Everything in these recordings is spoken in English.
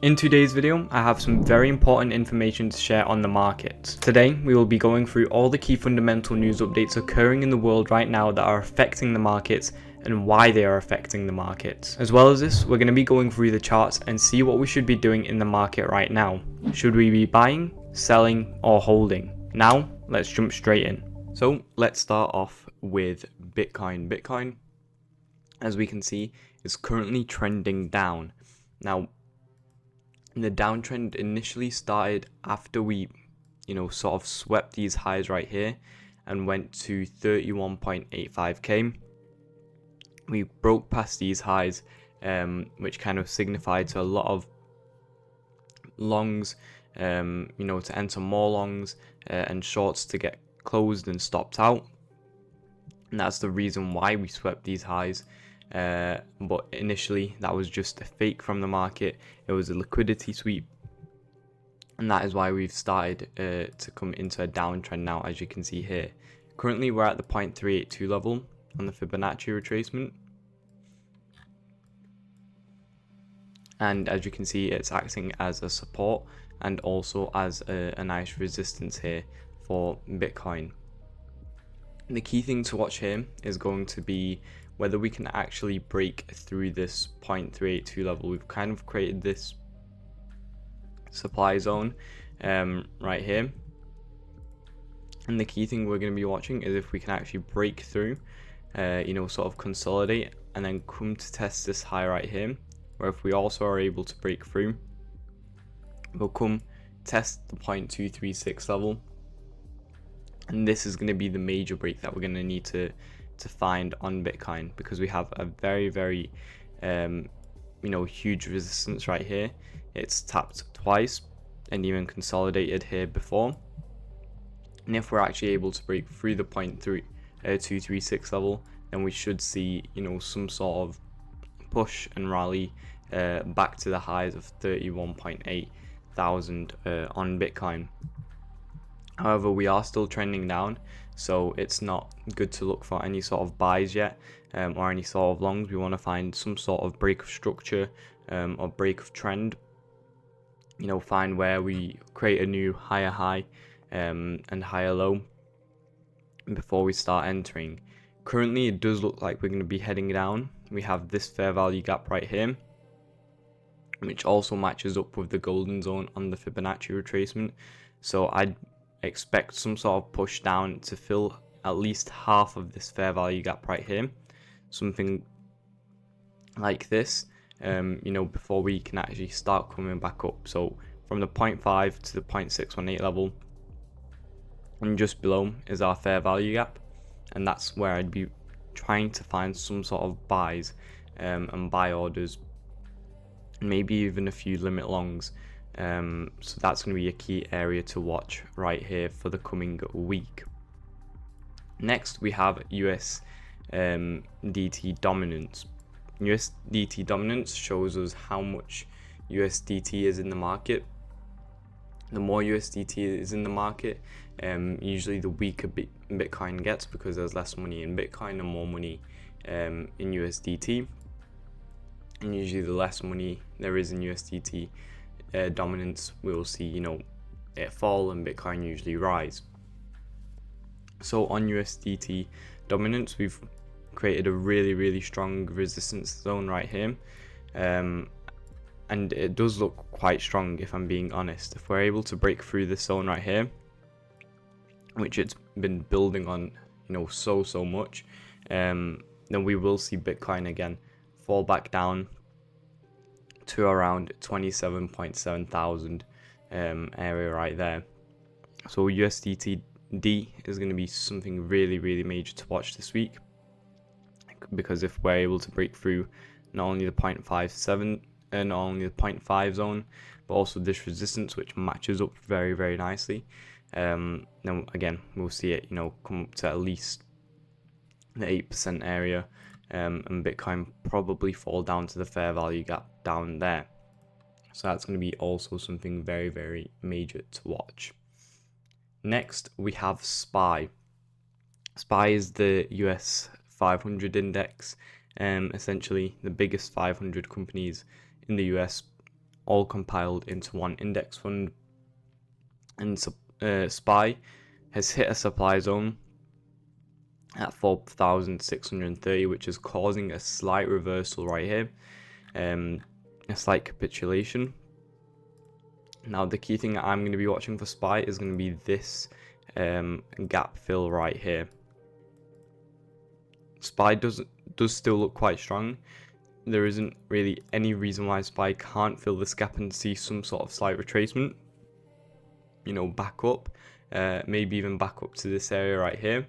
In today's video, I have some very important information to share on the markets. Today, we will be going through all the key fundamental news updates occurring in the world right now that are affecting the markets and why they are affecting the markets. As well as this, we're going to be going through the charts and see what we should be doing in the market right now. Should we be buying, selling, or holding? Now, let's jump straight in. So, let's start off with Bitcoin. Bitcoin, as we can see, is currently trending down. Now, the downtrend initially started after we, sort of swept these highs right here and went to 31.85k. We broke past these highs, which kind of signified to a lot of longs, to enter more longs and shorts to get closed and stopped out. And that's the reason why we swept these highs. But initially that was just a fake from the market. It was a liquidity sweep, and that is why we've started to come into a downtrend now, as you can see here. Currently we're at the 0.382 level on the Fibonacci retracement, and as you can see, it's acting as a support and also as a nice resistance here for Bitcoin. The key thing to watch here is going to be whether we can actually break through this 0.382 level. We've kind of created this supply zone right here, and the key thing we're going to be watching is if we can actually break through, sort of consolidate and then come to test this high right here, or if we also are able to break through, we'll come test the 0.236 level, and this is going to be the major break that we're going to need to find on Bitcoin, because we have a very huge resistance right here. It's tapped twice and even consolidated here before, and if we're actually able to break through the 0.236 level, then we should see some sort of push and rally back to the highs of 31.8 thousand on Bitcoin. However, we are still trending down, so it's not good to look for any sort of buys yet, or any sort of longs. We want to find some sort of break of structure or break of trend, find where we create a new higher high and higher low before we start entering. Currently, it does look like we're going to be heading down. We have this fair value gap right here, which also matches up with the golden zone on the Fibonacci retracement. So I'd expect some sort of push down to fill at least half of this fair value gap right here, something like this, before we can actually start coming back up. So from the 0.5 to the 0.618 level and just below is our fair value gap, and that's where I'd be trying to find some sort of buys and buy orders, maybe even a few limit longs. So that's going to be a key area to watch right here for the coming week. Next, we have USDT dominance. USDT dominance shows us how much USDT is in the market. The more USDT is in the market, usually the weaker Bitcoin gets, because there's less money in Bitcoin and more money in USDT. And usually the less money there is in USDT dominance, we'll see it fall and Bitcoin usually rise. So on USDT dominance, we've created a really strong resistance zone right here, and it does look quite strong, if I'm being honest. If we're able to break through this zone right here, which it's been building on so much, then we will see Bitcoin again fall back down to around 27.7 thousand area right there. So USDTD is going to be something really major to watch this week, because if we're able to break through not only the 0.57 and not only the 0.5 zone, but also this resistance, which matches up very nicely, then again we'll see it come up to at least the 8% area, and Bitcoin probably fall down to the fair value gap down there. So that's going to be also something very major to watch. Next, we have SPY. SPY is the US 500 Index, essentially the biggest 500 companies in the US all compiled into one index fund. And SPY has hit a supply zone at 4,630, which is causing a slight reversal right here, a slight capitulation. Now the key thing I'm going to be watching for SPY is going to be this gap fill right here. SPY does still look quite strong. There isn't really any reason why SPY can't fill this gap and see some sort of slight retracement, you know, back up, maybe even back up to this area right here,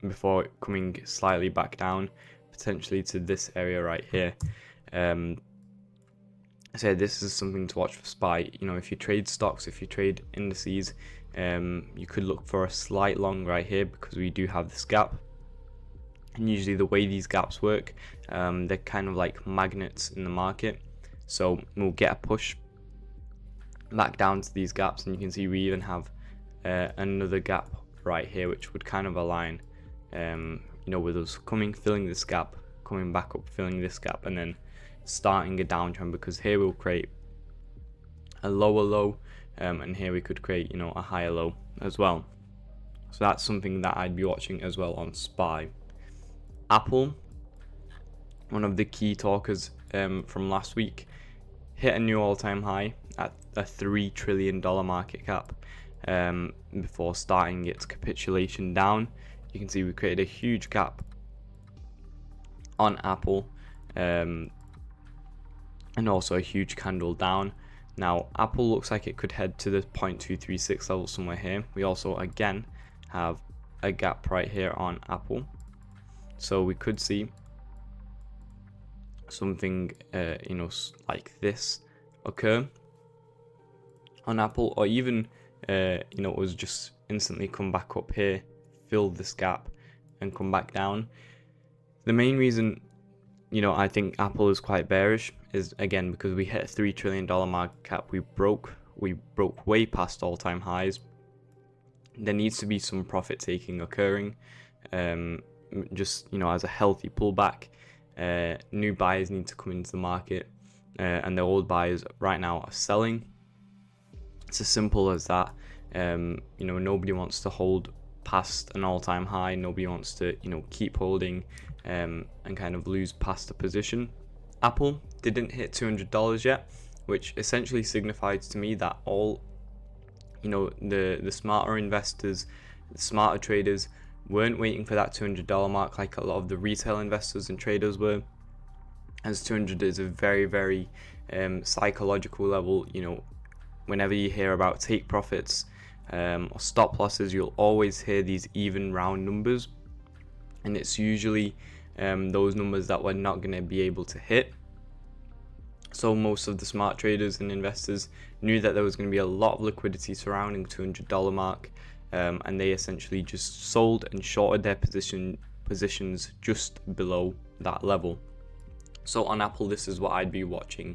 before coming slightly back down, potentially to this area right here. So this is something to watch for SPY. You know, if you trade stocks, if you trade indices, you could look for a slight long right here, because we do have this gap. And usually the way these gaps work, they're kind of like magnets in the market. So we'll get a push back down to these gaps, and you can see we even have another gap right here, which would kind of align, you know, with us filling this gap, coming back up, filling this gap, and then starting a downtrend, because here we'll create a lower low, and here we could create, you know, a higher low as well. So that's something that I'd be watching as well on SPY. Apple, one of the key talkers from last week, hit a new all-time high at a $3 trillion market cap before starting its capitulation down. You can see we created a huge gap on Apple, and also a huge candle down. Now Apple looks like it could head to the 0.236 level somewhere here. We also again have a gap right here on Apple, so we could see something you know, like this occur on Apple, or even you know, it was just instantly come back up here, fill this gap, and come back down. The main reason, you know, I think Apple is quite bearish is again because we hit a $3 trillion market cap. We broke way past all-time highs. There needs to be some profit taking occurring, just, you know, as a healthy pullback. New buyers need to come into the market, and the old buyers right now are selling. It's as simple as that. You know, nobody wants to hold past an all-time high. Nobody wants to, you know, keep holding and kind of lose past the position. Apple didn't hit $200 yet, which essentially signifies to me that all, you know, the smarter investors, the smarter traders weren't waiting for that $200 mark like a lot of the retail investors and traders were, as 200 is a very, very psychological level. You know, whenever you hear about take profits or stop losses, you'll always hear these even round numbers, and it's usually those numbers that we're not going to be able to hit. So most of the smart traders and investors knew that there was going to be a lot of liquidity surrounding $200 mark, and they essentially just sold and shorted their positions just below that level. So on Apple, this is what I'd be watching,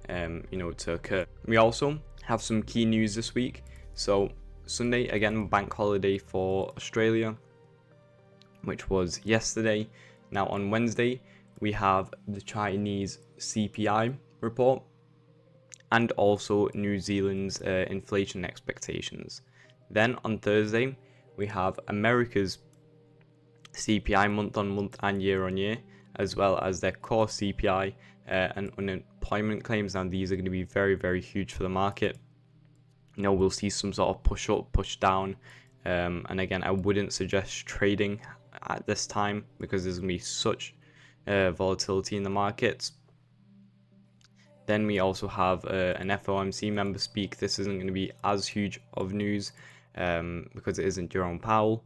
you know, to occur. We also have some key news this week. So Sunday, again, bank holiday for Australia, which was yesterday. Now on Wednesday, we have the Chinese CPI report and also New Zealand's inflation expectations. Then on Thursday, we have America's CPI month-on-month and year-on-year, as well as their core CPI and unemployment claims. Now these are going to be very, very huge for the market. You know, we'll see some sort of push up, push down, and again, I wouldn't suggest trading at this time because there's going to be such volatility in the markets. Then we also have an FOMC member speak. This isn't going to be as huge of news because it isn't Jerome Powell.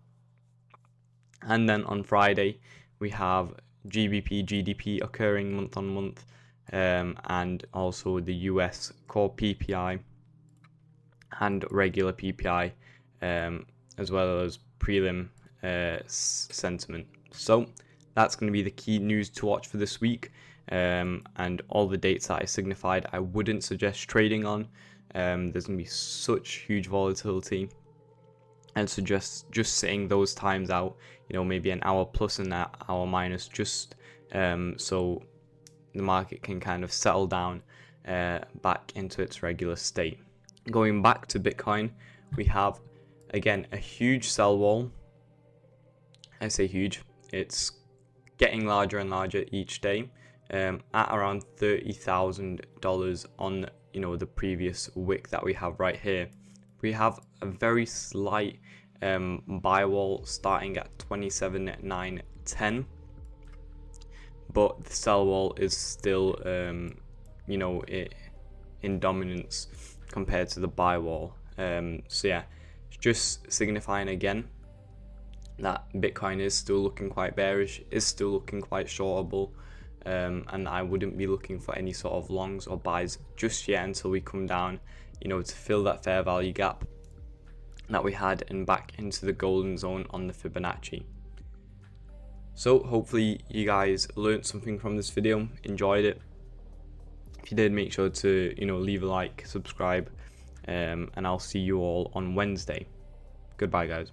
And then on Friday, we have GDP occurring month on month, and also the US core PPI and regular PPI, as well as prelim sentiment. So that's going to be the key news to watch for this week, and all the dates that I signified I wouldn't suggest trading on. There's going to be such huge volatility, and suggest just sitting those times out, you know, maybe an hour plus and an hour minus, just so the market can kind of settle down back into its regular state. Going back to Bitcoin, we have again a huge sell wall. I say huge, it's getting larger and larger each day, at around $30,000 on the previous wick that we have right here. We have a very slight buy wall starting at 27,910, but the sell wall is still in dominance compared to the buy wall. So yeah, just signifying again that Bitcoin is still looking quite bearish, is still looking quite shortable, and I wouldn't be looking for any sort of longs or buys just yet until we come down, to fill that fair value gap that we had and back into the golden zone on the Fibonacci. So hopefully you guys learned something from this video, enjoyed it. If you did, make sure to leave a like, subscribe, and I'll see you all on Wednesday. Goodbye, guys.